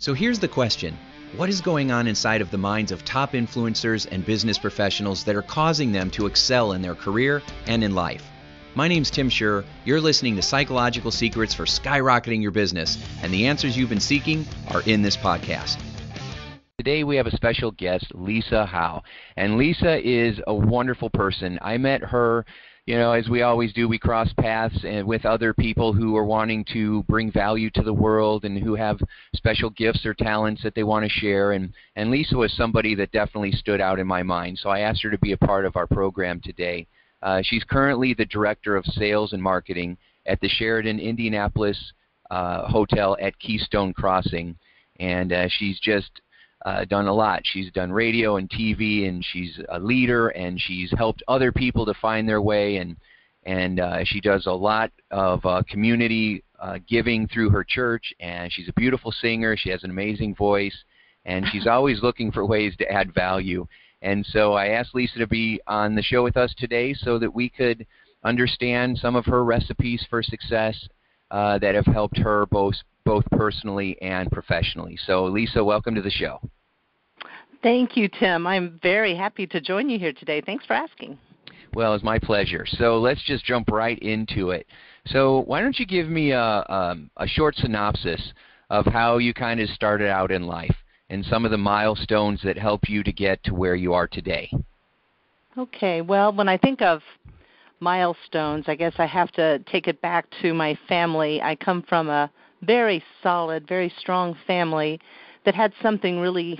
So here's the question. What is going on inside of the minds of top influencers and business professionals that are causing them to excel in their career and in life? My name's Tim Shurr. You're listening to Psychological Secrets for Skyrocketing Your Business, and the answers you've been seeking are in this podcast. Today we have a special guest, Lisa Howe. And Lisa is a wonderful person. I met her, as we always do, we cross paths with other people who are wanting to bring value to the world and who have special gifts or talents that they want to share. And Lisa was somebody that definitely stood out in my mind. So I asked her to be a part of our program today. She's currently the Director of Sales and Marketing at the Sheraton Indianapolis Hotel at Keystone Crossing. And she's just done a lot. She's done radio and TV, and she's a leader, and she's helped other people to find their way, and she does a lot of community giving through her church, and she's a beautiful singer. She has an amazing voice, and she's always looking for ways to add value. And so I asked Lisa to be on the show with us today so that we could understand some of her recipes for success that have helped her both personally and professionally. So Lisa, welcome to the show. Thank you, Tim. I'm very happy to join you here today. Thanks for asking. Well, it's my pleasure. So let's just jump right into it. So why don't you give me a short synopsis of how you kind of started out in life and some of the milestones that help you to get to where you are today? Okay. Well, when I think of milestones, I guess I have to take it back to my family. I come from a very solid, very strong family that had something really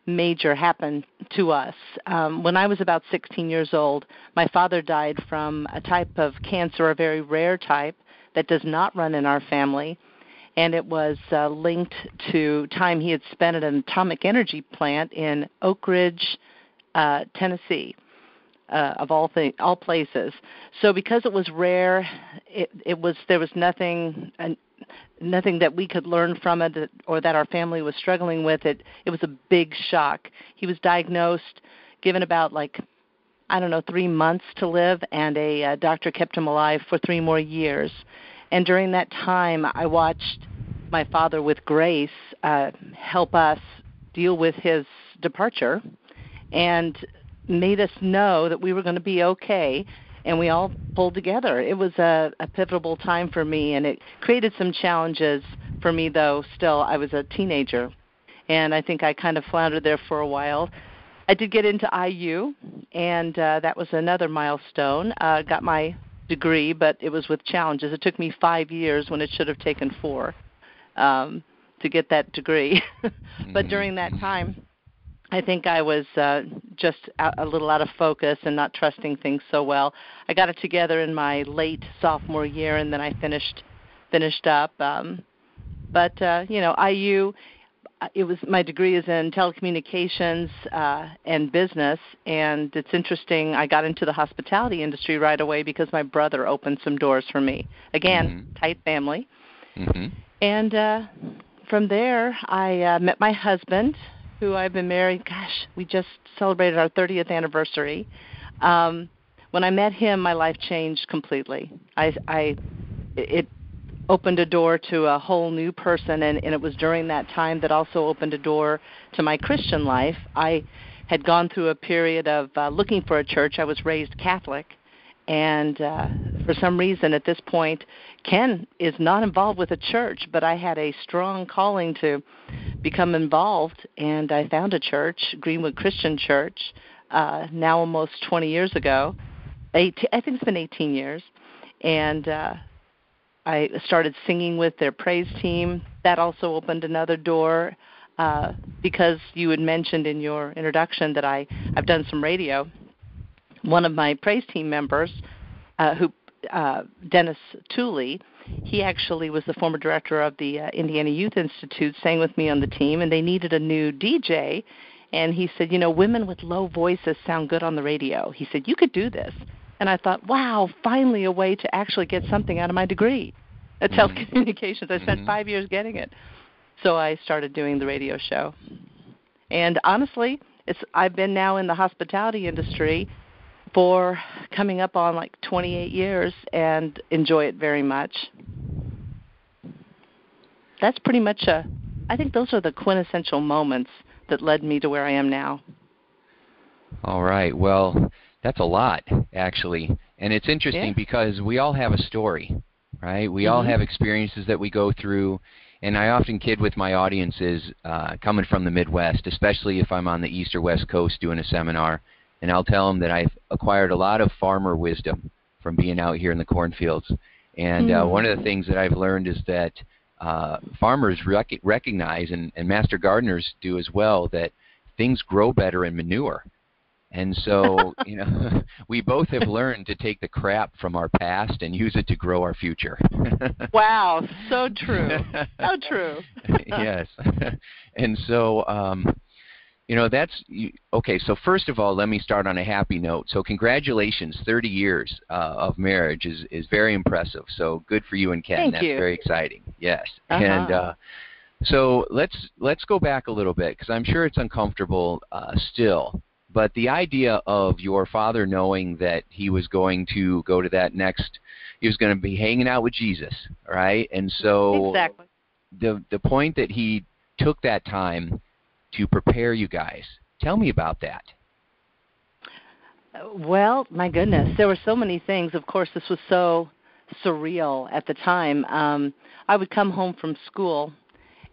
major happen to us. When I was about 16 years old, my father died from a type of cancer, a very rare type that does not run in our family, and it was linked to time he had spent at an atomic energy plant in Oak Ridge, Tennessee, of all places. So because it was rare, there was nothing that we could learn from it or that our family was struggling with. It was a big shock. He was diagnosed, given about 3 months to live, and a doctor kept him alive for 3 more years. And during that time, I watched my father with grace help us deal with his departure and made us know that we were going to be okay, and we all pulled together. It was a pivotal time for me, and it created some challenges for me, though. Still, I was a teenager, and I think I kind of floundered there for a while. I did get into IU, and that was another milestone. Got my degree, but it was with challenges. It took me 5 years when it should have taken 4 to get that degree. But during that time, I think I was just a little out of focus and not trusting things so well. I got it together in my late sophomore year, and then I finished up. But IU, my degree is in telecommunications and business, and it's interesting. I got into the hospitality industry right away because my brother opened some doors for me. Again, tight family. Mm-hmm. And from there, I met my husband, who I've been married, we just celebrated our 30th anniversary. When I met him, my life changed completely. It opened a door to a whole new person, and it was during that time that also opened a door to my Christian life. I had gone through a period of looking for a church. I was raised Catholic, and for some reason at this point, Ken is not involved with a church, but I had a strong calling to become involved, and I found a church, Greenwood Christian Church, now almost 20 years ago. I think it's been 18 years, and I started singing with their praise team. That also opened another door because you had mentioned in your introduction that I've done some radio. One of my praise team members, Dennis Tooley, he actually was the former director of the Indiana Youth Institute, sang with me on the team, and they needed a new DJ. And he said, women with low voices sound good on the radio. He said, you could do this. And I thought, wow, finally a way to actually get something out of my degree at telecommunications. I spent 5 years getting it. So I started doing the radio show. And honestly, I've been now in the hospitality industry for coming up on 28 years and enjoy it very much. That's pretty much a I think those are the quintessential moments that led me to where I am now. All right. Well, that's a lot, actually. And it's interesting because we all have a story, right? We all have experiences that we go through. And I often kid with my audiences coming from the Midwest, especially if I'm on the East or West Coast doing a seminar, and I'll tell them that I've acquired a lot of farmer wisdom from being out here in the cornfields. And one of the things that I've learned is that farmers recognize, and master gardeners do as well, that things grow better in manure. And so, we both have learned to take the crap from our past and use it to grow our future. Wow, so true. So true. Yes. And so, that's okay. So first of all, let me start on a happy note. So congratulations, 30 years of marriage is very impressive. So good for you and Ken. Thank That's you. very exciting. Yes. And so let's go back a little bit because I'm sure it's uncomfortable still. But the idea of your father knowing that he was going to go to that next, he was going to be hanging out with Jesus, right? And so exactly. The point that he took that time to prepare you guys, tell me about that. Well, my goodness, there were so many things. Of course, this was so surreal at the time. I would come home from school,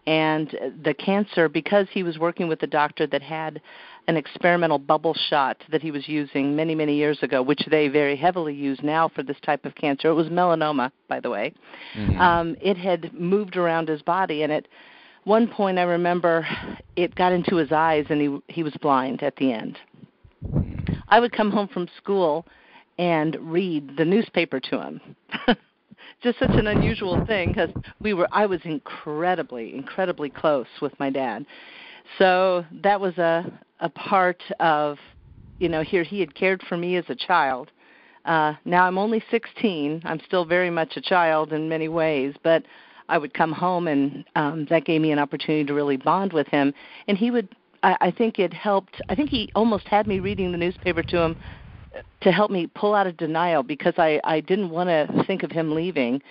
and the cancer, because he was working with a doctor that had an experimental bubble shot that he was using many, many years ago, which they very heavily use now for this type of cancer. It was melanoma, by the way. It had moved around his body, and at one point I remember it got into his eyes, and he was blind at the end. I would come home from school and read the newspaper to him. Just such an unusual thing because I was incredibly close with my dad. So that was a part of, here he had cared for me as a child. Now I'm only 16. I'm still very much a child in many ways, but I would come home and that gave me an opportunity to really bond with him. And he would, I think it helped. I think he almost had me reading the newspaper to him to help me pull out of denial because I didn't want to think of him leaving.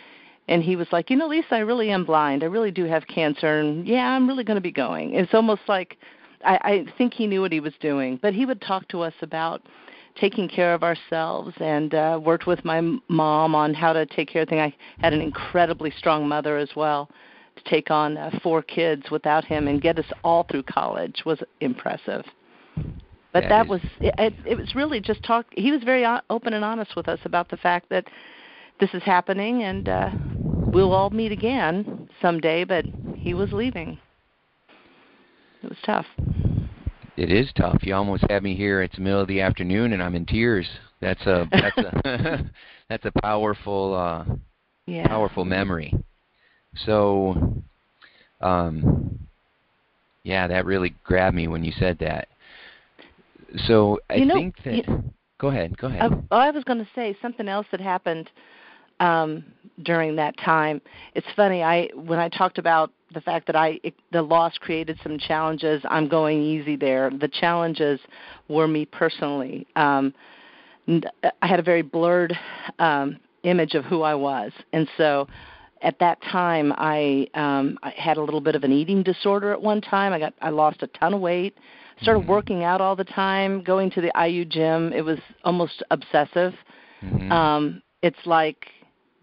And he was like, Lisa, I really am blind. I really do have cancer. And, yeah, I'm really going to be going. It's almost like I think he knew what he was doing. But he would talk to us about taking care of ourselves and worked with my mom on how to take care of things. I had an incredibly strong mother as well to take on 4 kids without him and get us all through college was impressive. But that was it was really just talk. He was very open and honest with us about the fact that this is happening and we'll all meet again someday, but he was leaving. It was tough. It is tough. You almost had me here. It's the middle of the afternoon, and I'm in tears. That's a that's a powerful powerful memory. So, that really grabbed me when you said that. So I think that. Go ahead. I was going to say something else that happened during that time. It's funny. When I talked about the fact that the loss created some challenges, I'm going easy there. The challenges were me personally. I had a very blurred image of who I was, and so at that time I had a little bit of an eating disorder at one time. I lost a ton of weight. Started working out all the time, going to the IU gym. It was almost obsessive. It's like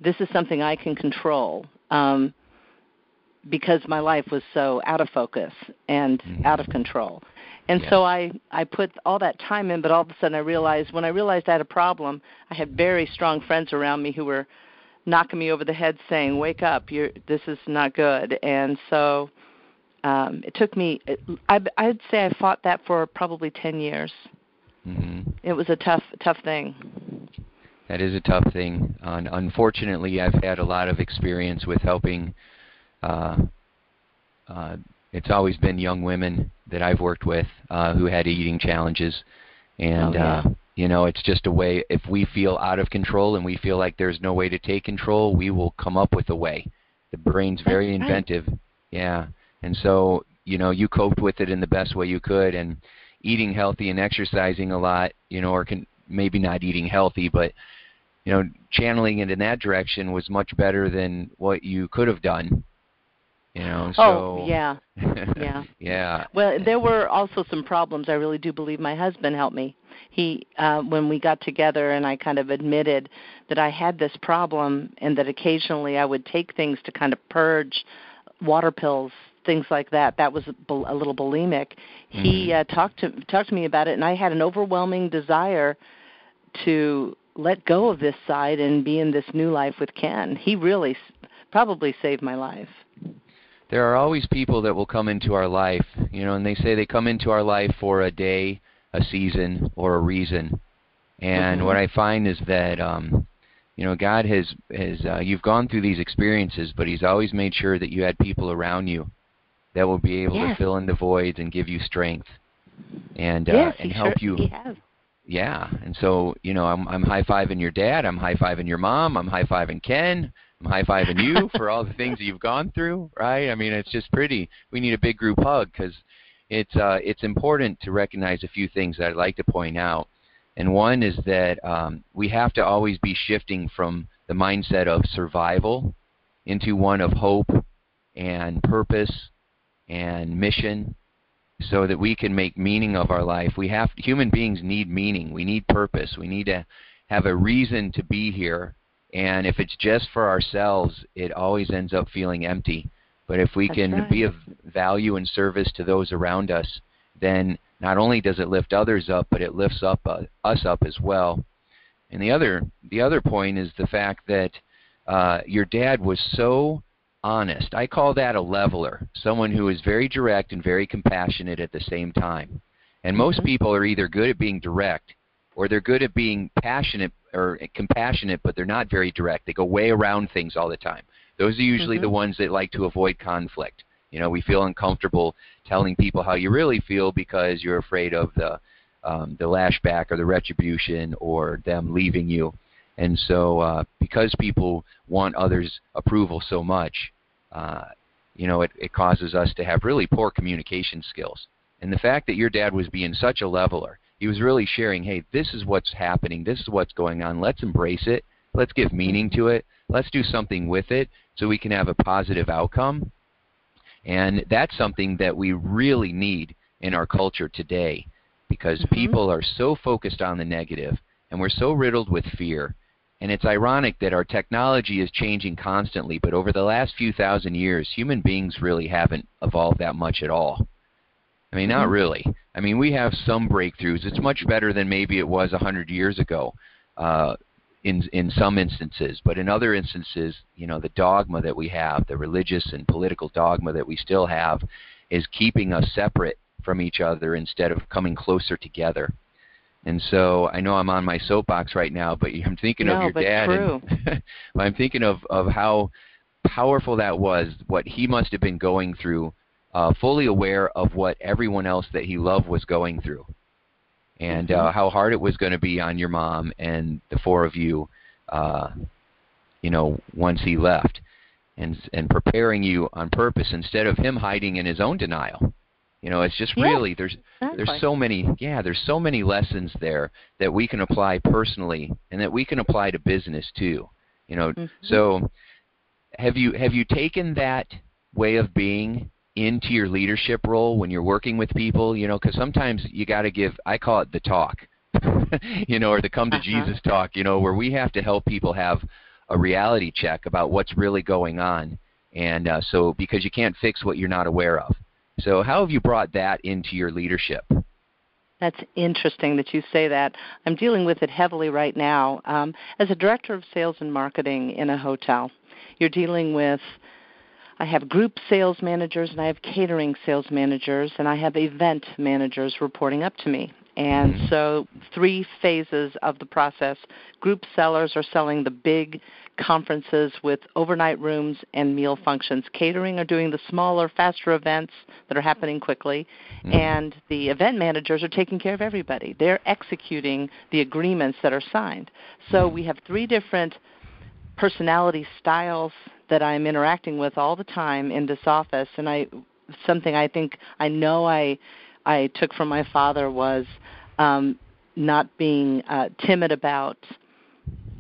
this is something I can control because my life was so out of focus and out of control. And so I put all that time in, but all of a sudden when I realized I had a problem, I had very strong friends around me who were knocking me over the head saying, wake up, this is not good. And so it took me, I'd say I fought that for probably 10 years. It was a tough thing. That is a tough thing. Unfortunately, I've had a lot of experience with helping. It's always been young women that I've worked with who had eating challenges. And, it's just a way, if we feel out of control and we feel like there's no way to take control, we will come up with a way. The brain's very inventive. Yeah. And so, you coped with it in the best way you could, and eating healthy and exercising a lot, or maybe not eating healthy, but, channeling it in that direction was much better than what you could have done. Oh, yeah. Yeah. Yeah. Well, there were also some problems. I really do believe my husband helped me. He, when we got together and I kind of admitted that I had this problem and that occasionally I would take things to kind of purge, water pills, things like that. That was a little bulimic. He talked to me about it, and I had an overwhelming desire to let go of this side and be in this new life with Ken. He really probably saved my life. There are always people that will come into our life, and they say they come into our life for a day, a season, or a reason. And what I find is that, God has you've gone through these experiences, but He's always made sure that you had people around you that will be able to fill in the voids and give you strength and help you. He has. Yeah, and so, I'm high-fiving your dad, I'm high-fiving your mom, I'm high-fiving Ken, I'm high-fiving you for all the things that you've gone through, right? I mean, it's just pretty. We need a big group hug because it's important to recognize a few things that I'd like to point out. And one is that we have to always be shifting from the mindset of survival into one of hope and purpose and mission, so that we can make meaning of our life. Human beings need meaning. We need purpose. We need to have a reason to be here. And if it's just for ourselves, it always ends up feeling empty. But if we can be of value and service to those around us, then not only does it lift others up, but it lifts up us up as well. And the other point is the fact that your dad was so honest. I call that a leveler, someone who is very direct and very compassionate at the same time. And most people are either good at being direct or they're good at being passionate or compassionate, but they're not very direct. They go way around things all the time. Those are usually the ones that like to avoid conflict. We feel uncomfortable telling people how you really feel because you're afraid of the lashback or the retribution or them leaving you. And so because people want others' approval so much, it causes us to have really poor communication skills. And the fact that your dad was being such a leveler, he was really sharing, hey, this is what's happening, this is what's going on, let's embrace it, let's give meaning to it, let's do something with it so we can have a positive outcome. And that's something that we really need in our culture today because people are so focused on the negative and we're so riddled with fear. And it's ironic that our technology is changing constantly, but over the last few thousand years, human beings really haven't evolved that much at all. I mean, not really. I mean, we have some breakthroughs. It's much better than maybe it was 100 years ago in some instances. But in other instances, the dogma that we have, the religious and political dogma that we still have, is keeping us separate from each other instead of coming closer together. And so I know I'm on my soapbox right now, but I'm thinking of your dad. True. And I'm thinking of how powerful that was, what he must have been going through, fully aware of what everyone else that he loved was going through, and how hard it was going to be on your mom and the four of you, once he left, and preparing you on purpose instead of him hiding in his own denial. It's just really there's so many lessons there that we can apply personally and that we can apply to business too. So have you taken that way of being into your leadership role when you're working with people? Because sometimes you got to give, I call it the talk, or the come to Jesus talk, where we have to help people have a reality check about what's really going on, and so because you can't fix what you're not aware of. So how have you brought that into your leadership? That's interesting that you say that. I'm dealing with it heavily right now. As a director of sales and marketing in a hotel, you're dealing with, I have group sales managers and I have catering sales managers and I have event managers reporting up to me. And so 3 phases of the process. Group sellers are selling the big conferences with overnight rooms and meal functions. Catering are doing the smaller, faster events that are happening quickly. And the event managers are taking care of everybody. They're executing the agreements that are signed. So we have 3 different personality styles that I'm interacting with all the time in this office. And something I think I know I took from my father was not being timid about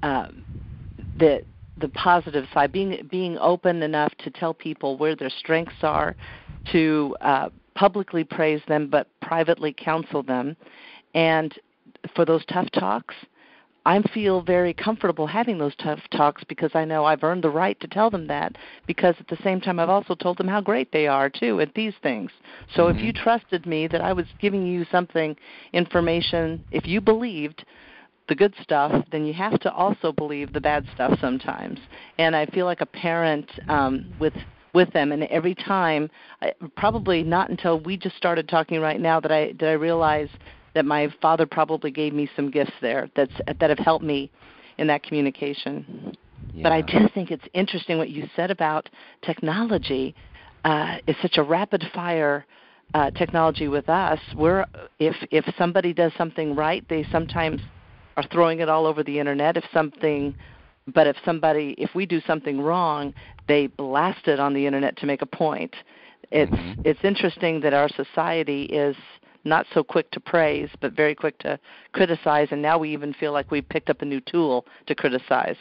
the the positive side, being open enough to tell people where their strengths are, to publicly praise them but privately counsel them. And for those tough talks, I feel very comfortable having those tough talks because I know I've earned the right to tell them that, because at the same time I've also told them how great they are too at these things. So if you trusted me that I was giving you something, information, if you believed the good stuff, then you have to also believe the bad stuff sometimes. And I feel like a parent with them, and every time, probably not until we just started talking right now that I realized that my father probably gave me some gifts there that have helped me in that communication. Yeah. But I do think it's interesting what you said about technology. It's such a rapid-fire technology with us. If somebody does something right, they sometimes are throwing it all over the internet. If we do something wrong, they blast it on the internet to make a point. It's interesting that our society is not so quick to praise, but very quick to criticize, and now we even feel like we've picked up a new tool to criticize.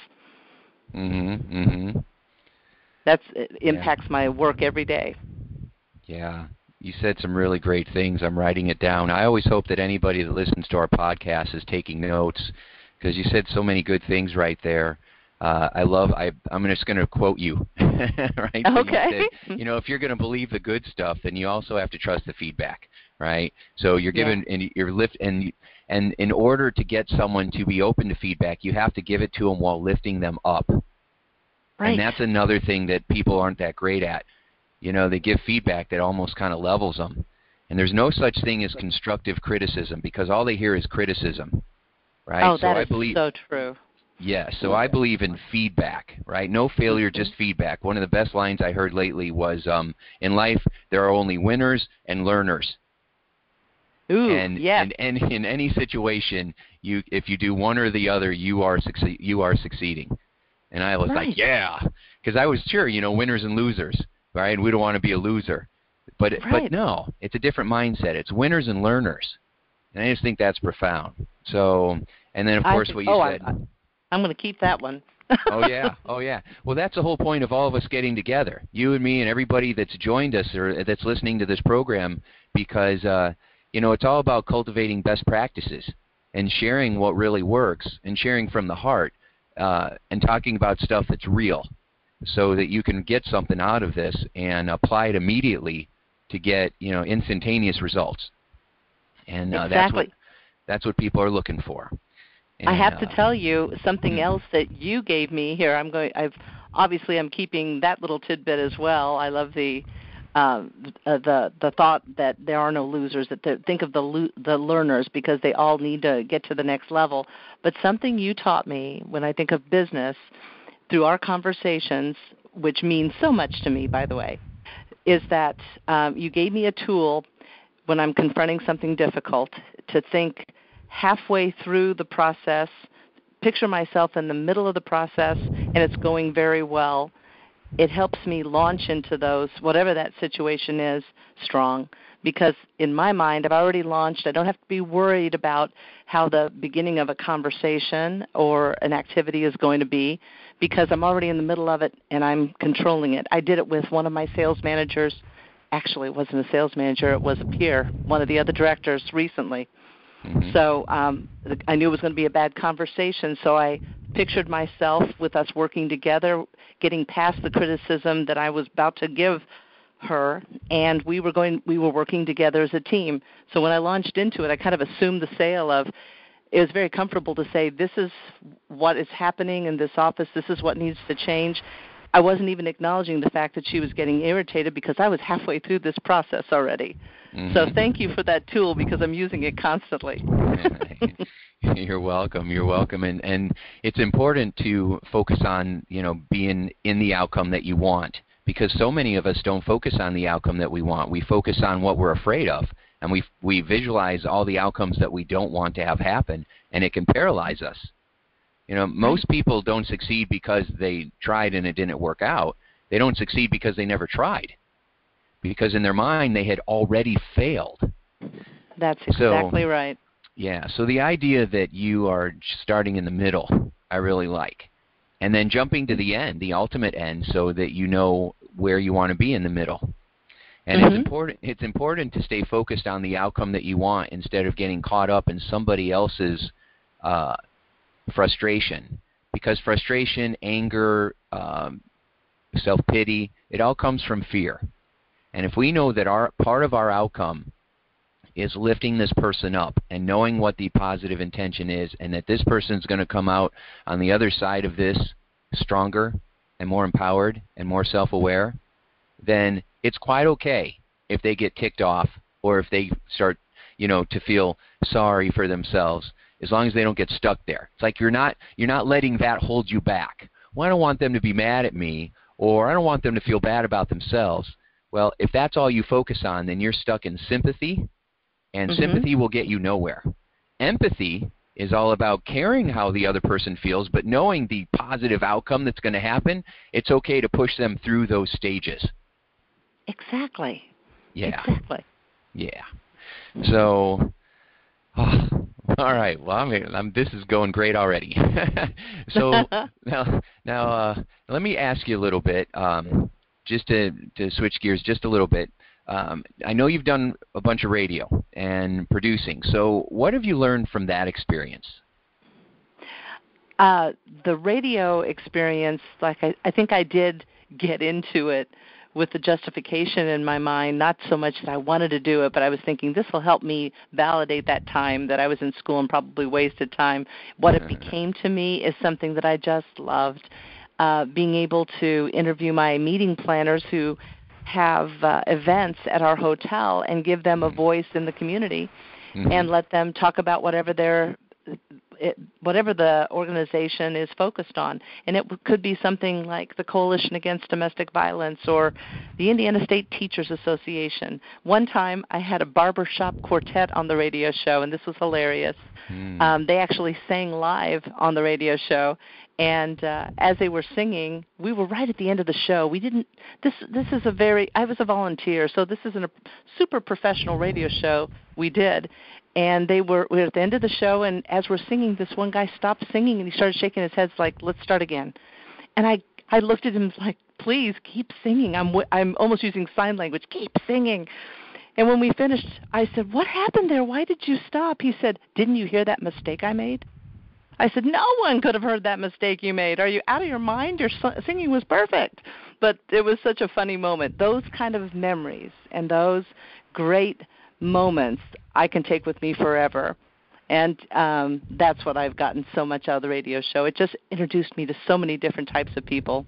That impacts my work every day. Yeah. You said some really great things. I'm writing it down. I always hope that anybody that listens to our podcast is taking notes, because you said so many good things right there. I'm just going to quote you, right? Okay. So you said, if you're going to believe the good stuff, then you also have to trust the feedback, right? So you're given, and you're and in order to get someone to be open to feedback, you have to give it to them while lifting them up. Right. And that's another thing that people aren't that great at. They give feedback that almost kind of levels them. And there's no such thing as constructive criticism, because all they hear is criticism, right? Oh, that is so true. Yes, so I believe in feedback, right? No failure, just feedback. One of the best lines I heard lately was, in life, there are only winners and learners. Ooh, and in any situation, if you do one or the other, you are succeeding. And I was like, yeah, because I was sure, winners and losers, right? We don't want to be a loser. But no, it's a different mindset. It's winners and learners. And I just think that's profound. So, and then, of course, what you said. I'm going to keep that one. Oh, yeah. Well, that's the whole point of all of us getting together, you and me and everybody that's joined us or that's listening to this program, because, it's all about cultivating best practices and sharing what really works and sharing from the heart and talking about stuff that's real, so that you can get something out of this and apply it immediately to get, instantaneous results. And exactly. that's what people are looking for. And, I have to tell you something else that you gave me here. I'm keeping that little tidbit as well. I love the thought that there are no losers. Think of the learners, because they all need to get to the next level. But something you taught me when I think of business through our conversations, which means so much to me, by the way, is that you gave me a tool when I'm confronting something difficult to think halfway through the process, picture myself in the middle of the process, and it's going very well. It helps me launch into those, whatever that situation is, strong. Because in my mind, I've already launched. I don't have to be worried about how the beginning of a conversation or an activity is going to be, because I'm already in the middle of it and I'm controlling it. I did it with one of my sales managers. Actually, it wasn't a sales manager. It was a peer, one of the other directors recently. So I knew it was going to be a bad conversation, so I pictured myself with us working together, getting past the criticism that I was about to give her, and we were working together as a team. So when I launched into it, I kind of assumed the sale of, it was very comfortable to say, this is what is happening in this office, this is what needs to change. I wasn't even acknowledging the fact that she was getting irritated because I was halfway through this process already. So thank you for that tool, because I'm using it constantly. You're welcome. You're welcome. And it's important to focus on, being in the outcome that you want, because so many of us don't focus on the outcome that we want. We focus on what we're afraid of, and we visualize all the outcomes that we don't want to have happen, and it can paralyze us. Most people don't succeed because they tried and it didn't work out. They don't succeed because they never tried, because in their mind they had already failed. That's exactly right. Yeah, so the idea that you are starting in the middle, I really like. and then jumping to the end, the ultimate end, so that you know where you want to be in the middle. And it's important to stay focused on the outcome that you want instead of getting caught up in somebody else's frustration. Because frustration, anger, self-pity, it all comes from fear. And if we know that part of our outcome is lifting this person up and knowing what the positive intention is, and that this person's going to come out on the other side of this stronger and more empowered and more self-aware, then it's quite okay if they get ticked off or if they start, to feel sorry for themselves, as long as they don't get stuck there. It's like you're not letting that hold you back. Well, I don't want them to be mad at me, or I don't want them to feel bad about themselves. Well, if that's all you focus on, then you're stuck in sympathy, and sympathy will get you nowhere. Empathy is all about caring how the other person feels, but knowing the positive outcome that's going to happen, it's okay to push them through those stages. Exactly. Yeah. Exactly. Yeah. So, all right. Well, this is going great already. So now, let me ask you a little bit, just to switch gears just a little bit. I know you've done a bunch of radio and producing. So what have you learned from that experience? The radio experience, I think I did get into it with the justification in my mind, not so much that I wanted to do it, but I was thinking this will help me validate that time that I was in school and probably wasted time. What it became to me is something that I just loved, being able to interview my meeting planners who have events at our hotel and give them a voice in the community and let them talk about whatever the organization is focused on. And it could be something like the Coalition Against Domestic Violence or the Indiana State Teachers Association. One time I had a barbershop quartet on the radio show, and this was hilarious. They actually sang live on the radio show. And as they were singing, we were right at the end of the show. I was a volunteer, so this isn't a super professional radio show we did. And we were at the end of the show, and as we're singing, this one guy stopped singing, and he started shaking his head like, let's start again. And I looked at him like, please, keep singing. I'm almost using sign language. Keep singing. And when we finished, I said, what happened there? Why did you stop? He said, didn't you hear that mistake I made? I said, no one could have heard that mistake you made. Are you out of your mind? Your singing was perfect. But it was such a funny moment. Those kind of memories and those great moments I can take with me forever. And that's what I've gotten so much out of the radio show. It just introduced me to so many different types of people.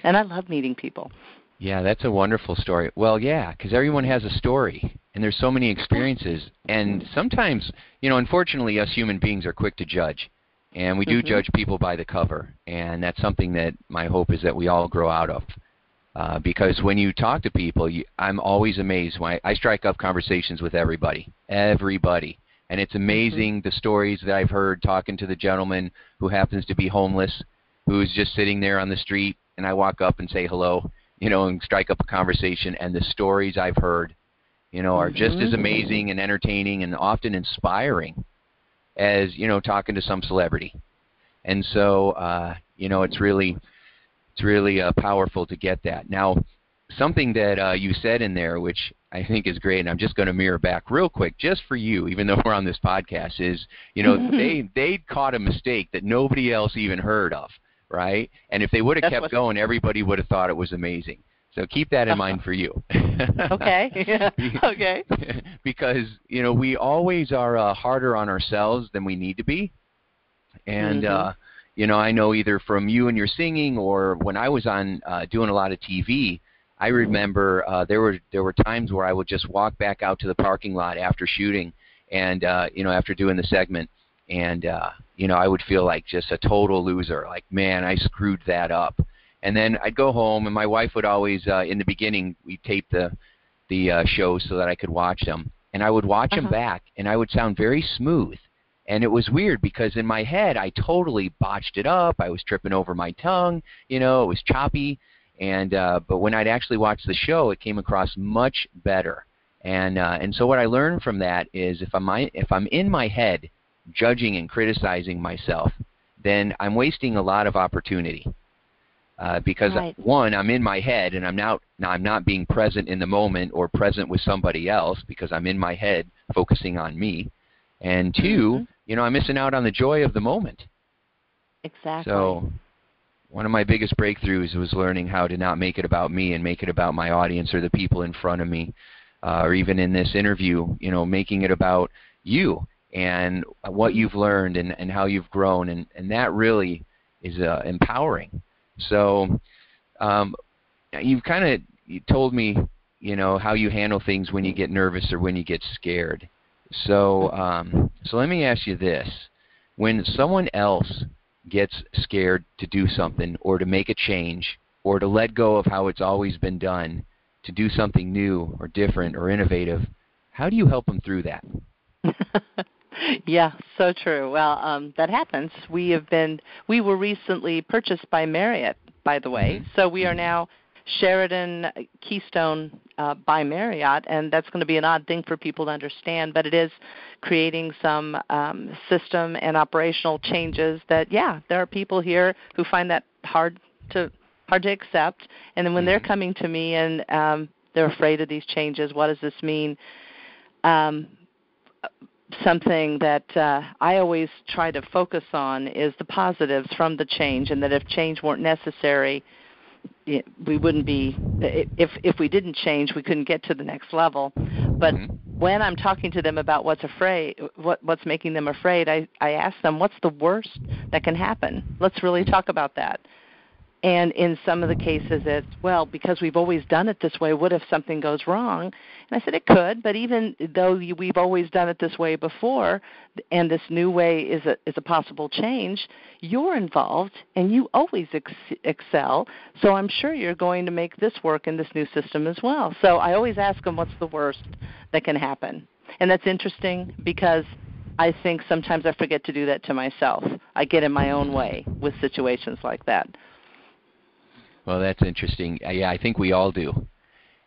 And I love meeting people. Yeah, that's a wonderful story. Well, yeah, because everyone has a story, and there's so many experiences. And sometimes, unfortunately, us human beings are quick to judge. And we do judge people by the cover. And that's something that my hope is that we all grow out of. Because when you talk to people, I'm always amazed. When I strike up conversations with everybody. And it's amazing the stories that I've heard talking to the gentleman who happens to be homeless, who's just sitting there on the street, and I walk up and say hello, and strike up a conversation. And the stories I've heard, are just as amazing and entertaining and often inspiring as, talking to some celebrity. And so, it's really powerful to get that. Now, something that you said in there, which I think is great, and I'm just going to mirror back real quick, just for you, even though we're on this podcast, is, they caught a mistake that nobody else even heard of, right? And if they would have kept going, everybody would have thought it was amazing. So keep that in mind for you. Okay. Okay. Because, we always are harder on ourselves than we need to be. And, I know either from you and your singing or when I was on doing a lot of TV, I remember there were times where I would just walk back out to the parking lot after shooting and, after doing the segment. And, I would feel like just a total loser, like, man, I screwed that up. And then I'd go home, and my wife would always, in the beginning, we'd tape the shows so that I could watch them. And I would watch them back, and I would sound very smooth. And it was weird because in my head, I totally botched it up. I was tripping over my tongue. It was choppy. And but when I'd actually watch the show, it came across much better. And so what I learned from that is if I'm in my head judging and criticizing myself, then I'm wasting a lot of opportunity. Because one, I'm in my head, and I'm not being present in the moment or present with somebody else because I'm in my head focusing on me. And two, I'm missing out on the joy of the moment. Exactly. So one of my biggest breakthroughs was learning how to not make it about me and make it about my audience or the people in front of me, or even in this interview, making it about you and what you've learned and how you've grown, and that really is empowering. So you told me, how you handle things when you get nervous or when you get scared. So let me ask you this. When someone else gets scared to do something or to make a change or to let go of how it's always been done to do something new or different or innovative, how do you help them through that? Yeah, so true. Well, that happens. We were recently purchased by Marriott, by the way. So we are now Sheraton Keystone by Marriott, and that's going to be an odd thing for people to understand, but it is creating some system and operational changes that, there are people here who find that hard to accept, and then when they're coming to me and they're afraid of these changes, what does this mean? Something that I always try to focus on is the positives from the change, and that if change weren't necessary, we wouldn't be, if we didn't change, we couldn't get to the next level. But when I'm talking to them about what's making them afraid, I ask them, what's the worst that can happen? Let's really talk about that. And in some of the cases it's, because we've always done it this way, what if something goes wrong? And I said it could, but even though we've always done it this way before, and this new way is a possible change, you're involved and you always excel, so I'm sure you're going to make this work in this new system as well. So I always ask them, what's the worst that can happen? And that's interesting because I think sometimes I forget to do that to myself. I get in my own way with situations like that. Well, that's interesting. Yeah, I think we all do.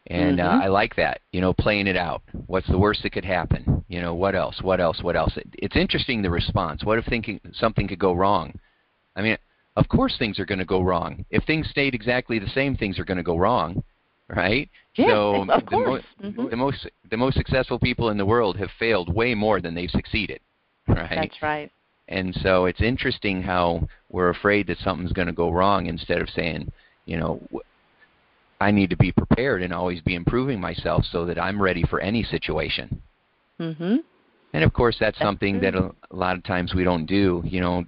And I like that, playing it out. What's the worst that could happen? What else? It's interesting, the response. What if something could go wrong? I mean, of course things are going to go wrong. If things stayed exactly the same, things are going to go wrong, right? Yeah, so of course. The most successful people in the world have failed way more than they've succeeded, right? That's right. And so it's interesting how we're afraid that something's going to go wrong instead of saying, I need to be prepared and always be improving myself so that I'm ready for any situation. And of course, that's something that a lot of times we don't do.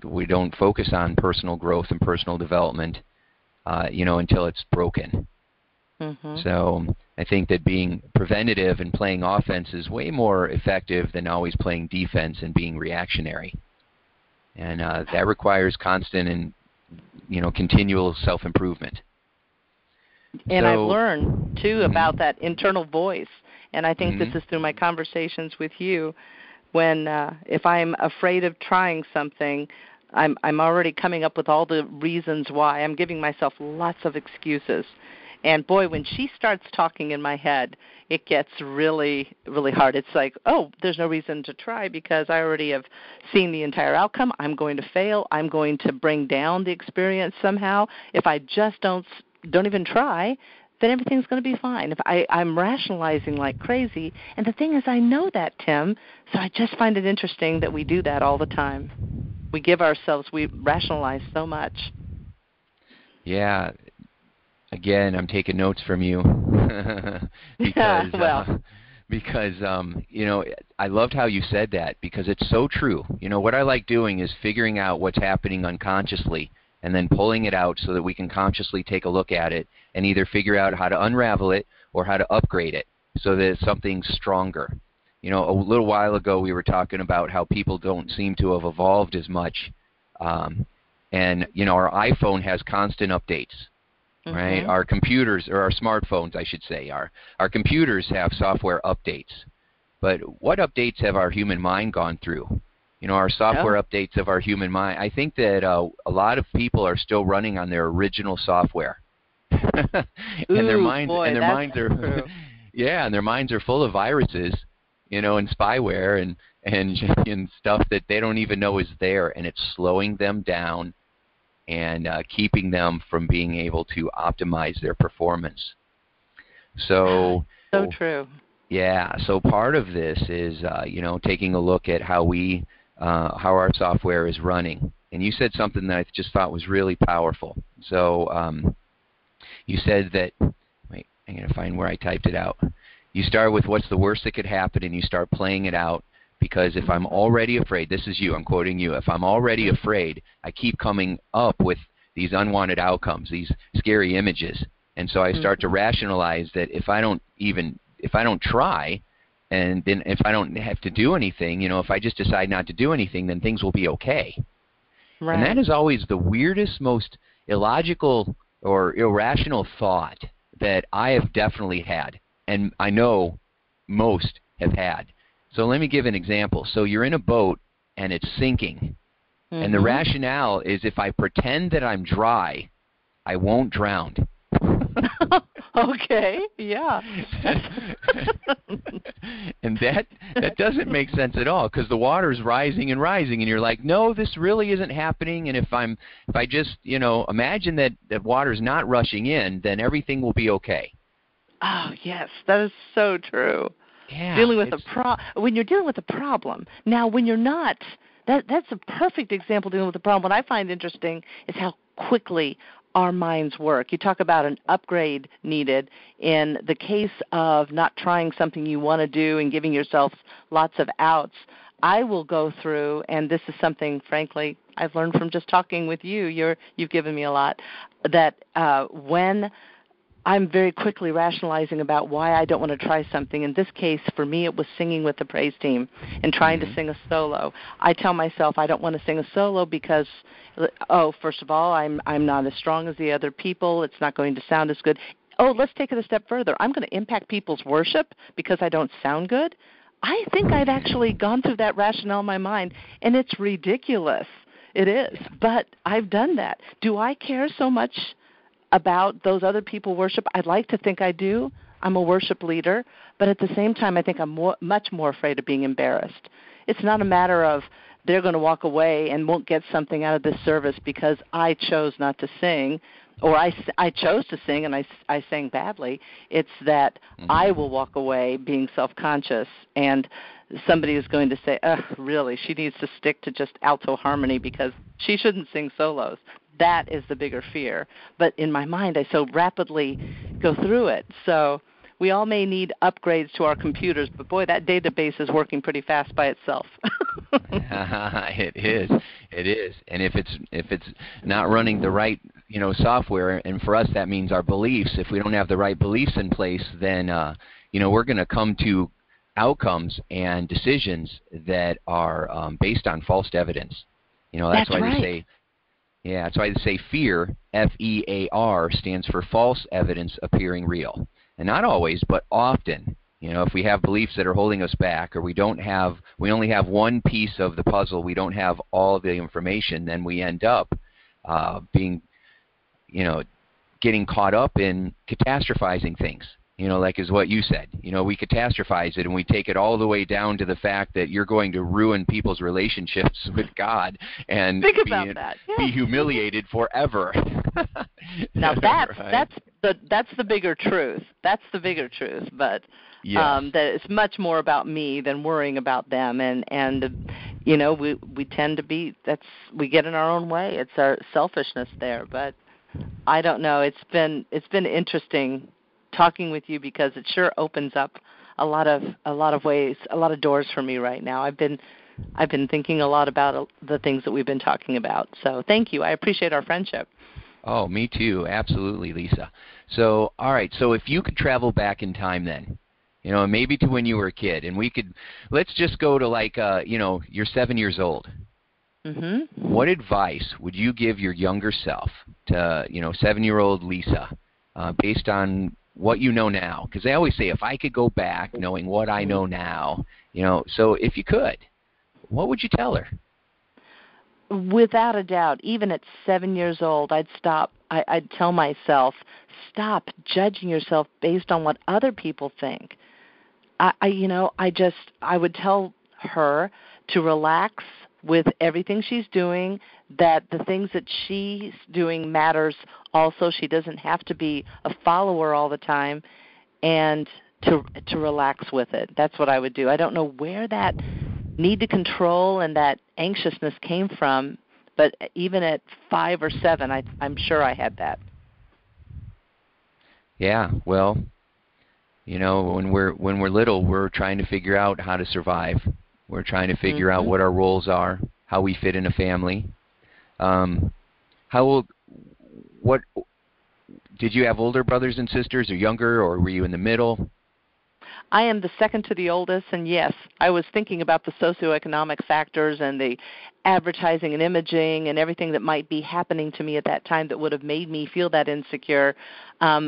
We don't focus on personal growth and personal development, until it's broken. So I think that being preventative and playing offense is way more effective than always playing defense and being reactionary. And that requires constant and continual self-improvement. And I've learned, too, about that internal voice. And I think this is through my conversations with you. When if I'm afraid of trying something, I'm already coming up with all the reasons why. I'm giving myself lots of excuses. And, boy, when she starts talking in my head, it gets really, really hard. It's like, there's no reason to try because I already have seen the entire outcome. I'm going to fail. I'm going to bring down the experience somehow. If I just don't even try, then everything's going to be fine. If I'm rationalizing like crazy. And the thing is, I know that, Tim, so I just find it interesting that we do that all the time. We rationalize so much. Yeah. Again, I'm taking notes from you because I loved how you said that because it's so true. What I like doing is figuring out what's happening unconsciously and then pulling it out so that we can consciously take a look at it and either figure out how to unravel it or how to upgrade it so that it's something stronger. A little while ago we were talking about how people don't seem to have evolved as much. And our iPhone has constant updates. Right, our computers, or our smartphones, I should say, our computers have software updates. But what updates have our human mind gone through? Our software updates of our human mind. I think that a lot of people are still running on their original software, and their minds are full of viruses. and spyware and stuff that they don't even know is there, and it's slowing them down and keeping them from being able to optimize their performance. So true. Yeah. So part of this is taking a look at how our software is running. And you said something that I just thought was really powerful. So you said that. Wait, I'm going to find where I typed it out. You start with what's the worst that could happen, and you start playing it out. Because if I'm already afraid, this is you, I'm quoting you, if I'm already afraid, I keep coming up with these unwanted outcomes, these scary images. And so I start to rationalize that if I don't try, and then if I don't have to do anything, if I just decide not to do anything, then things will be okay. Right. And that is always the weirdest, most illogical or irrational thought that I have definitely had, and I know most have had. So let me give an example. So you're in a boat and it's sinking, and the rationale is if I pretend that I'm dry, I won't drown. Okay, yeah. And that doesn't make sense at all, because the water's rising and rising, and you're like, no, this really isn't happening. And if I just imagine that water's not rushing in, then everything will be okay. Oh yes, that is so true. Yeah, dealing with when you're dealing with a problem. Now, when you're not, that's a perfect example of dealing with a problem. What I find interesting is how quickly our minds work. You talk about an upgrade needed. In the case of not trying something you want to do and giving yourself lots of outs, I will go through, and this is something, frankly, I've learned from just talking with you. You've given me a lot, that when I'm very quickly rationalizing about why I don't want to try something. In this case, for me, it was singing with the praise team and trying to sing a solo. I tell myself I don't want to sing a solo because, first of all, I'm not as strong as the other people. It's not going to sound as good. Oh, let's take it a step further. I'm going to impact people's worship because I don't sound good. I think I've actually gone through that rationale in my mind, and it's ridiculous. It is, but I've done that. Do I care so much about those other people worship? I'd like to think I do. I'm a worship leader, but at the same time, I think I'm much more afraid of being embarrassed. It's not a matter of they're going to walk away and won't get something out of this service because I chose not to sing, or I chose to sing and I sang badly. It's that I will walk away being self-conscious, and somebody is going to say, really, she needs to stick to just alto harmony because she shouldn't sing solos. That is the bigger fear. But in my mind, I so rapidly go through it. So we all may need upgrades to our computers, but boy, that database is working pretty fast by itself. It is. And if it's not running the right, software, and for us that means our beliefs. If we don't have the right beliefs in place, then we're going to come to outcomes and decisions that are based on false evidence. That's why right. they say. Yeah, that's why they say fear, F-E-A-R, stands for false evidence appearing real. And not always, but often. If we have beliefs that are holding us back, or we only have one piece of the puzzle, we don't have all of the information, then we end up getting caught up in catastrophizing things. Like is what you said. We catastrophize it, and we take it all the way down to the fact that you're going to ruin people's relationships with God and be humiliated forever. Now that's the bigger truth. That's the bigger truth. But that it's much more about me than worrying about them. And we tend to we get in our own way. It's our selfishness there. But I don't know. It's been interesting talking with you, because it sure opens up a lot of ways, a lot of doors for me right now. I've been thinking a lot about the things that we've been talking about. So thank you. I appreciate our friendship. Oh, me too. Absolutely, Lisa. So, all right. So if you could travel back in time then, maybe to when you were a kid, and let's just go to you're 7 years old. Mm-hmm. What advice would you give your younger self to, 7-year-old Lisa, based on what you know now? Because they always say, if I could go back knowing what I know now, so if you could, what would you tell her? Without a doubt, even at 7 years old, I'd tell myself, stop judging yourself based on what other people think. I would tell her to relax with everything she's doing, that the things that she's doing matters also. She doesn't have to be a follower all the time, and to relax with it. That's what I would do. I don't know where that need to control and that anxiousness came from, but even at 5 or 7, I'm sure I had that. Yeah, well, when we're little, we're trying to figure out how to survive. We're trying to figure out what our roles are, how we fit in a family. What did you have older brothers and sisters, or younger, or were you in the middle? I am the second to the oldest, and yes, I was thinking about the socioeconomic factors and the advertising and imaging and everything that might be happening to me at that time that would have made me feel that insecure,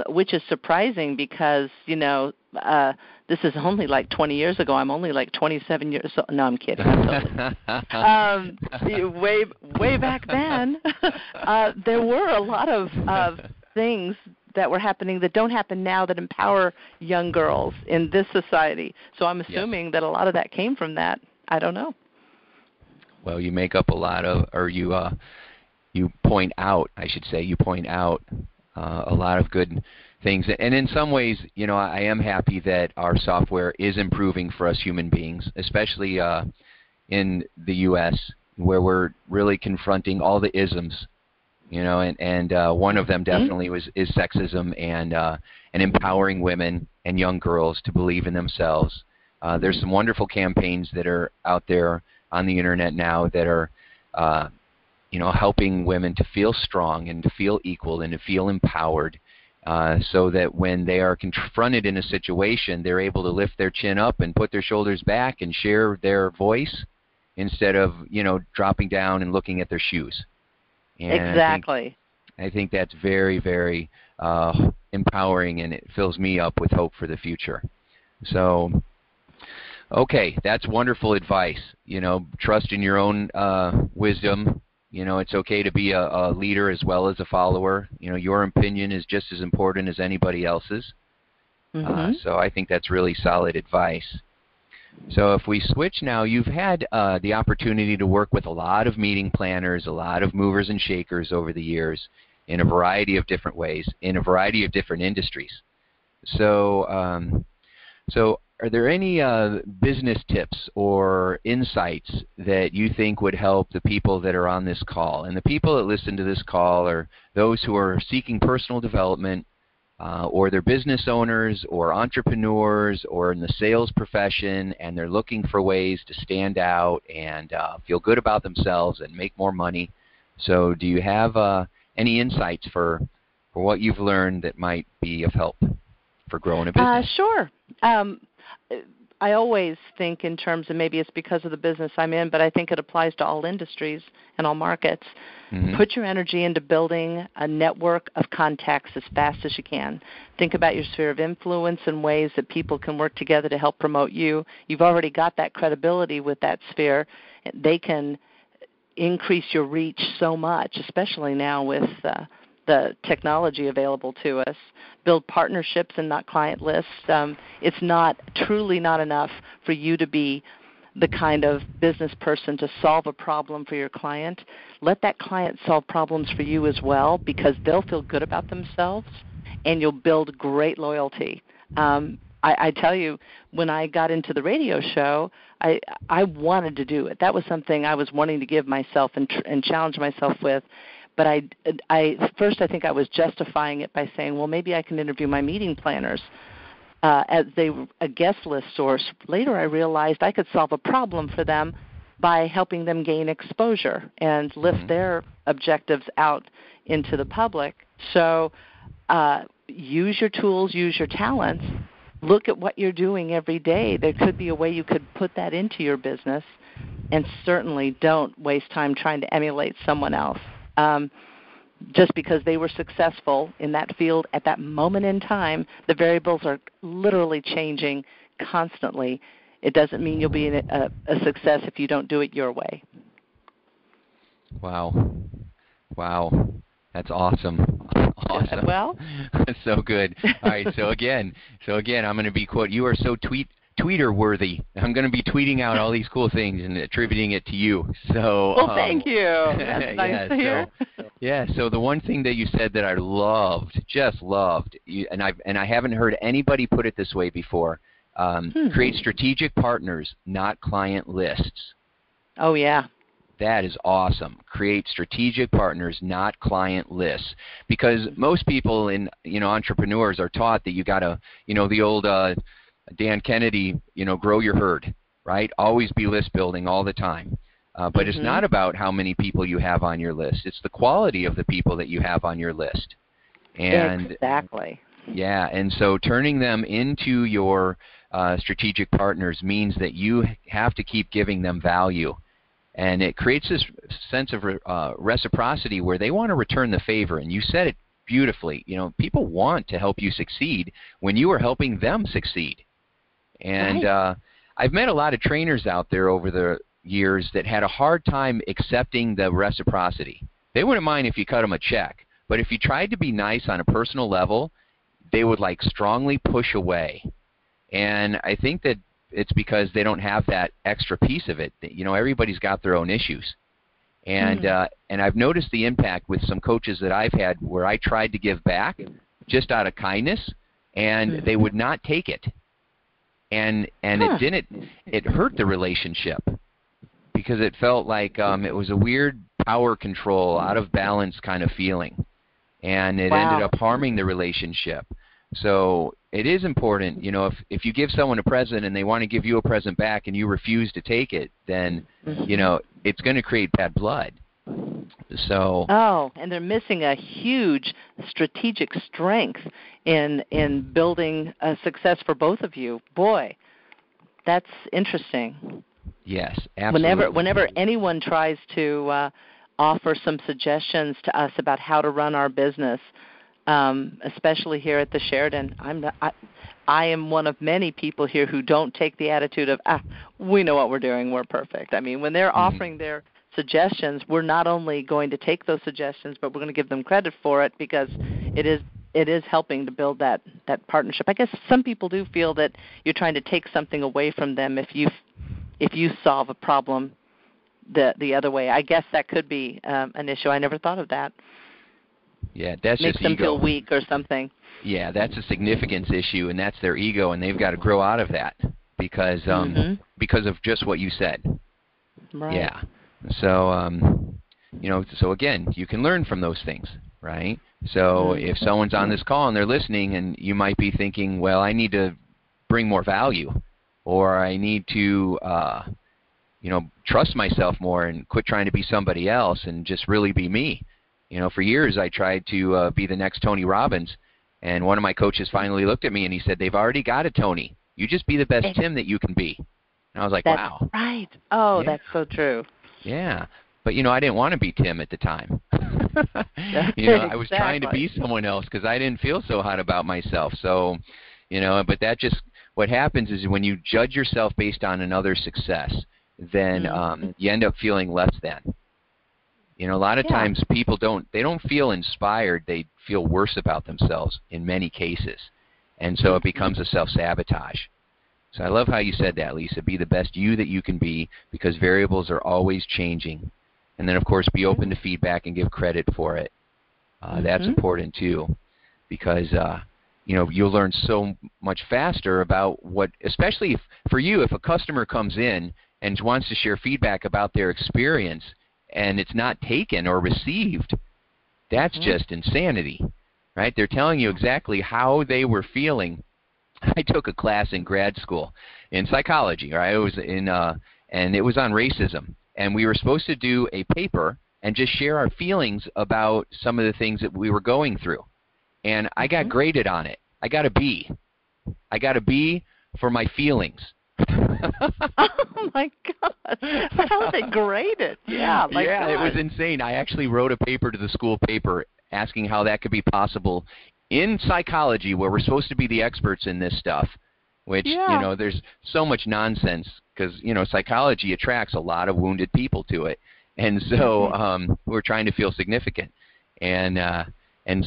which is surprising because, this is only like 20 years ago. I'm only like 27 years old. No, I'm kidding. I'm totally. Way back then, there were a lot of things that were happening that don't happen now that empower young girls in this society. So I'm assuming that a lot of that came from that. I don't know. Well, you make up a lot of, or you point out, I should say, a lot of good things. And in some ways, I am happy that our software is improving for us human beings, especially in the U.S., where we're really confronting all the isms. And one of them definitely is sexism and empowering women and young girls to believe in themselves. There's some wonderful campaigns that are out there on the internet now that are, helping women to feel strong and to feel equal and to feel empowered, so that when they are confronted in a situation, they're able to lift their chin up and put their shoulders back and share their voice instead of, dropping down and looking at their shoes. And exactly. I think that's very, very empowering, and it fills me up with hope for the future. So, okay, that's wonderful advice. Trust in your own wisdom. It's okay to be a leader as well as a follower. Your opinion is just as important as anybody else's. So I think that's really solid advice. So if we switch now, you've had the opportunity to work with a lot of meeting planners, a lot of movers and shakers over the years in a variety of different ways, in a variety of different industries. So, are there any business tips or insights that you think would help the people that are on this call? And the people that listen to this call are those who are seeking personal development, or they're business owners or entrepreneurs or in the sales profession, and they're looking for ways to stand out and feel good about themselves and make more money. So do you have any insights for what you've learned that might be of help for growing a business? Sure. I always think in terms of, maybe it's because of the business I'm in, but I think it applies to all industries and all markets. Put your energy into building a network of contacts as fast as you can. Think about your sphere of influence and ways that people can work together to help promote you. You've already got that credibility with that sphere. They can increase your reach so much, especially now with the technology available to us. Build partnerships and not client lists. It's truly not enough for you to be the kind of business person to solve a problem for your client. Let that client solve problems for you as well, because they'll feel good about themselves and you'll build great loyalty. I tell you, when I got into the radio show, I wanted to do it. That was something I was wanting to give myself and challenge myself with. But first I think I was justifying it by saying, well, maybe I can interview my meeting planners as a guest list source. Later I realized I could solve a problem for them by helping them gain exposure and lift their objectives out into the public. So use your tools, use your talents. Look at what you're doing every day. There could be a way you could put that into your business, and certainly don't waste time trying to emulate someone else. Just because they were successful in that field at that moment in time, the variables are literally changing constantly. It doesn't mean you'll be a success if you don't do it your way. Wow. That's awesome. Awesome. Well, so good. All right. So again, I'm going to be quote. You are so tweeter worthy. I'm going to be tweeting out all these cool things and attributing it to you. So, well, thank you. That's nice to hear. So the one thing that you said that I loved, just loved, and I haven't heard anybody put it this way before. Create strategic partners, not client lists. Oh yeah. That is awesome. Create strategic partners, not client lists. Because most people entrepreneurs are taught that you got to, the old Dan Kennedy, grow your herd, right? Always be list building all the time. But it's not about how many people you have on your list. It's the quality of the people that you have on your list. And exactly. Yeah, and so turning them into your strategic partners means that you have to keep giving them value. And it creates this sense of reciprocity where they want to return the favor. And you said it beautifully. People want to help you succeed when you are helping them succeed. And I've met a lot of trainers out there over the years that had a hard time accepting the reciprocity. They wouldn't mind if you cut them a check. But if you tried to be nice on a personal level, they would strongly push away. And I think that it's because they don't have that extra piece of it. Everybody's got their own issues. And I've noticed the impact with some coaches that I've had where I tried to give back just out of kindness, and they would not take it. And it hurt the relationship because it felt like it was a weird power control, out of balance kind of feeling. And it ended up harming the relationship. So it is important, if you give someone a present and they want to give you a present back and you refuse to take it, then, it's going to create bad blood. So. Oh, and they're missing a huge strategic strength in building a success for both of you. Boy, that's interesting. Yes, absolutely. Whenever anyone tries to offer some suggestions to us about how to run our business, especially here at the Sheridan, I am one of many people here who don't take the attitude of, we know what we're doing, we're perfect. I mean, when they're offering their suggestions, we're not only going to take those suggestions, but we're going to give them credit for it because it is helping to build that partnership. I guess some people do feel that you're trying to take something away from them if you solve a problem the other way. I guess that could be an issue. I never thought of that. Yeah, that's Makes just them ego. Feel weak or something. Yeah, that's a significance issue, and that's their ego, and they've got to grow out of that because of just what you said. Right. Yeah. So so again, you can learn from those things, right? So if someone's on this call and they're listening, and you might be thinking, well, I need to bring more value, or I need to trust myself more and quit trying to be somebody else and just really be me. For years I tried to be the next Tony Robbins, and one of my coaches finally looked at me and he said, they've already got a Tony. You just be the best Tim that you can be. And I was like, wow. That's right. Oh, yeah. That's so true. Yeah. But, I didn't want to be Tim at the time. I was trying to be someone else because I didn't feel so hot about myself. So, but that just, what happens is when you judge yourself based on another's success, then you end up feeling less than. A lot of times people don't feel inspired. They feel worse about themselves in many cases. And so it becomes a self-sabotage. So I love how you said that, Lisa. Be the best you that you can be because variables are always changing. And then, of course, be open to feedback and give credit for it. That's important, too, because, you'll learn so much faster about what, especially for you, if a customer comes in and wants to share feedback about their experience, and it's not taken or received, that's just insanity, right? They're telling you exactly how they were feeling. I took a class in grad school in psychology, right? It was and it was on racism, and we were supposed to do a paper and just share our feelings about some of the things that we were going through. And I got graded on it. I got a B. I got a B for my feelings. Oh my God! How they graded? Yeah, yeah, it was insane. I actually wrote a paper to the school paper asking how that could be possible in psychology, where we're supposed to be the experts in this stuff. Which there's so much nonsense because psychology attracts a lot of wounded people to it, and so we're trying to feel significant, and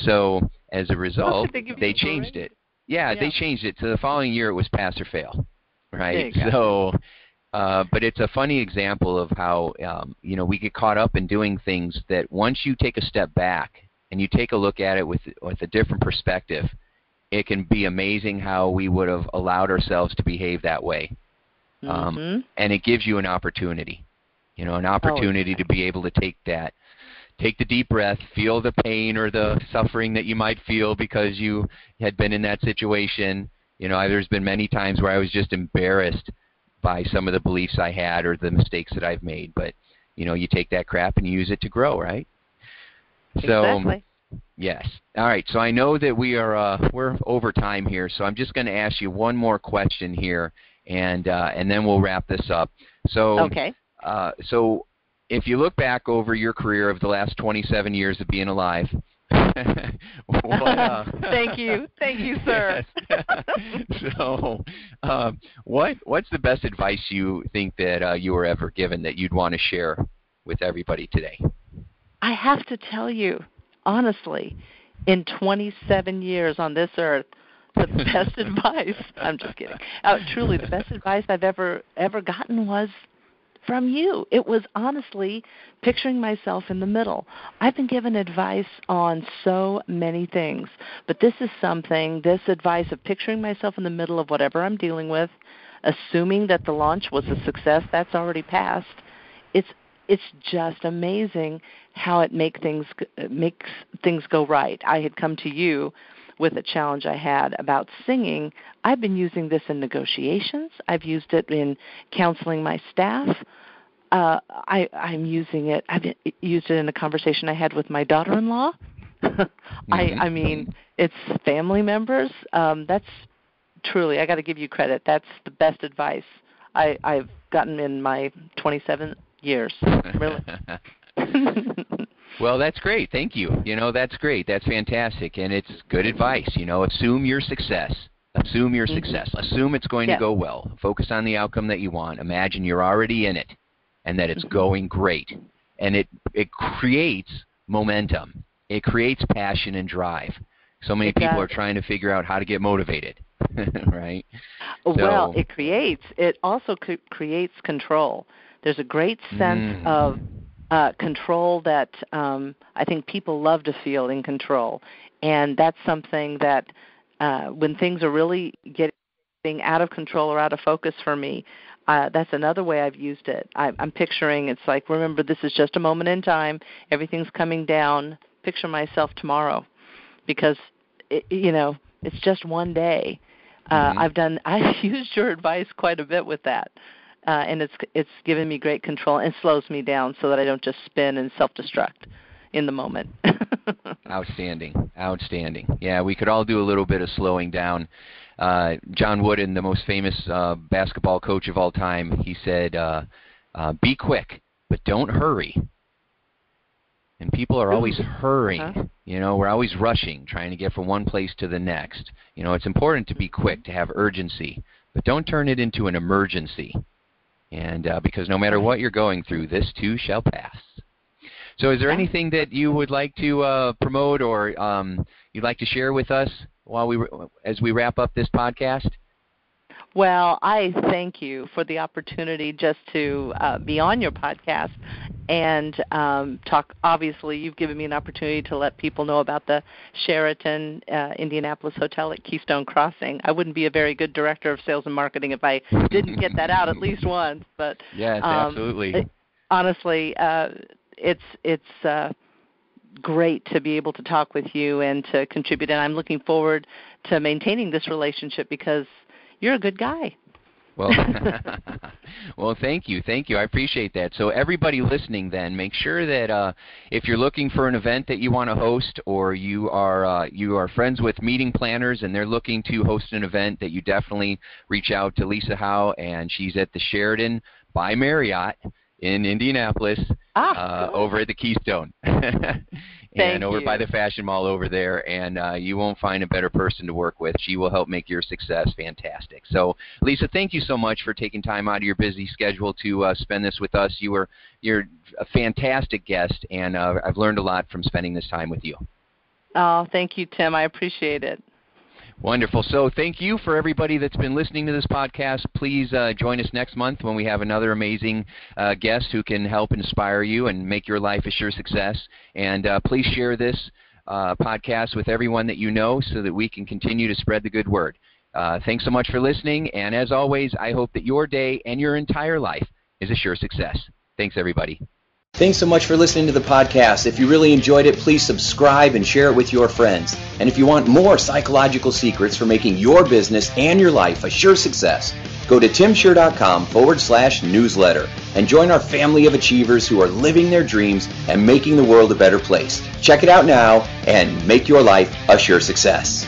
so as a result, they changed it. Yeah, they changed it. So the following year, it was pass or fail. right? So, but it's a funny example of how, we get caught up in doing things that once you take a step back and you take a look at it with a different perspective, it can be amazing how we would have allowed ourselves to behave that way. And it gives you an opportunity, to be able to take the deep breath, feel the pain or the suffering that you might feel because you had been in that situation. There's been many times where I was just embarrassed by some of the beliefs I had or the mistakes that I've made. But, you take that crap and you use it to grow, right? Exactly. Yes. All right. So I know that we're over time here, so I'm just going to ask you one more question here, and then we'll wrap this up. So, okay. So if you look back over your career of the last 27 years of being alive, Thank you, sir. Yes. So, what's the best advice you think that you were ever given that you'd want to share with everybody today? I have to tell you, honestly, in 27 years on this earth, the best advice, I'm just kidding, truly the best advice I've ever gotten was from you. It was honestly picturing myself in the middle. I've been given advice on so many things, but this advice of picturing myself in the middle of whatever I'm dealing with, assuming that the launch was a success, that's already passed. It's just amazing how it makes things go right. I had come to you with a challenge I had about singing. I've been using this in negotiations. I've used it in counseling my staff. I've used it in a conversation I had with my daughter-in-law. I mean, it's family members. That's truly, I got to give you credit. That's the best advice I've gotten in my 27 years, really. Well, that's great. Thank you. That's great. That's fantastic. And it's good advice. Assume your success. Assume your success. Assume it's going to go well. Focus on the outcome that you want. Imagine you're already in it and that it's going great. And it creates momentum. It creates passion and drive. So many people are trying to figure out how to get motivated, right? Well, it also creates control. There's a great sense of control that I think people love to feel in control. And that's something that when things are really getting out of control or out of focus for me, that's another way I've used it. I'm picturing, it's like, remember, this is just a moment in time. Everything's coming down. Picture myself tomorrow because, it's just one day. I've used your advice quite a bit with that. And it's given me great control and slows me down so that I don't just spin and self-destruct in the moment. Outstanding. Yeah, we could all do a little bit of slowing down. John Wooden, the most famous basketball coach of all time, he said, be quick, but don't hurry. And people are always hurrying. We're always rushing, trying to get from one place to the next. It's important to be quick, to have urgency, but don't turn it into an emergency. And because no matter what you're going through, this too shall pass. So is there anything that you would like to promote or you'd like to share with us as we wrap up this podcast? Well, I thank you for the opportunity just to be on your podcast and talk. Obviously, you've given me an opportunity to let people know about the Sheraton Indianapolis Hotel at Keystone Crossing. I wouldn't be a very good director of sales and marketing if I didn't get that out at least once. But yes, absolutely. Honestly, it's great to be able to talk with you and to contribute, and I'm looking forward to maintaining this relationship because you're a good guy. Well, well, thank you. I appreciate that. So everybody listening then, make sure that if you're looking for an event that you want to host or you are friends with meeting planners and they're looking to host an event, that you definitely reach out to Lisa Howe, and she's at the Sheraton by Marriott in Indianapolis over at the Keystone. And over by the Fashion Mall over there, and you won't find a better person to work with. She will help make your success fantastic. So, Lisa, thank you so much for taking time out of your busy schedule to spend this with us. You're a fantastic guest, and I've learned a lot from spending this time with you. Oh, thank you, Tim. I appreciate it. Wonderful. So thank you for everybody that's been listening to this podcast. Please join us next month when we have another amazing guest who can help inspire you and make your life a sure success. And please share this podcast with everyone that you know so that we can continue to spread the good word. Thanks so much for listening. And as always, I hope that your day and your entire life is a sure success. Thanks, everybody. Thanks so much for listening to the podcast. If you really enjoyed it, please subscribe and share it with your friends. And if you want more psychological secrets for making your business and your life a sure success, go to timshurr.com/newsletter and join our family of achievers who are living their dreams and making the world a better place. Check it out now and make your life a sure success.